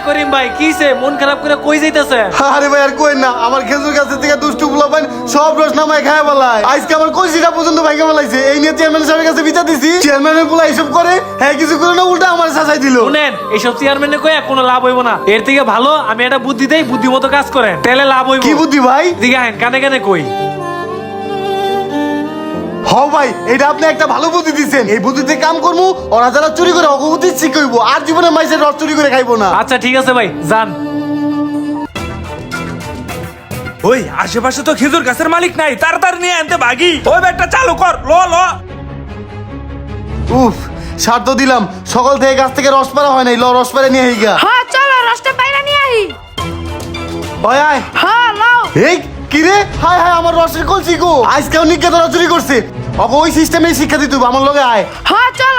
করিম ভাই কিছে মন খারাপ করে কই যাইতেছে? আরে ভাই আর কই না, আমার খেজুর গাছের থেকে দুষ্টু পোলা পাইন সব রস নামায় খায় বলায়। আজকে আমার কলসিটা পর্যন্ত ভাইকে বলাইছে। এই নিয়ে চেয়ারম্যান সাহেবের কাছে বিচার দিছি। চেয়ারম্যানের পোলা এইসব করে, হ্যাঁ কিছু করে না, উল্টা আমার শাসাই দিল। শুনেন এইসব চেয়ারম্যানে কই কোনো লাভ হইব না। এর থেকে ভালো আমি একটা বুদ্ধি দেই, বুদ্ধি মতো কাজ করেন, তাহলে লাভ হইব। কি বুদ্ধি ভাই? দিকে আহেন কানে কানে কই। হ ভাই, এটা আপনি একটা ভালো বুদ্ধি দিচ্ছেন। এই বুদ্ধিতে কাম করবো, ওরা যারা চুরি করে অগবুদ্ধি শিখাইব, আর জীবনে মাইসের রস চুরি করে খাইবো না। আচ্ছা ঠিক আছে ভাই, যান। ওই আশেপাশে তো খেজুর গাছের মালিক নাই, তাড়াতাড়ি নিয়ে আনতে ভাগি। ওই ব্যাগটা চালু কর, ল ল। উফ, সার তো দিলাম, সকাল থেকে গাছ থেকে রস পাড়া হয় নাই। ল রস পাড়া নিয়ে আইগা। হ্যাঁ চলো রসটা পাইরা নিয়ে আহি। ওই আয়। হ্যাঁ লাও। এই কি রে? হায় হায়, আমার রসের কলসি গো। আজকেও নিজ্ঞা তোরা চুরি করছে। ওকে ওই সিস্টেমে শিক্ষা দিতে হবে। আমার লগে আয়। হ্যাঁ চলো।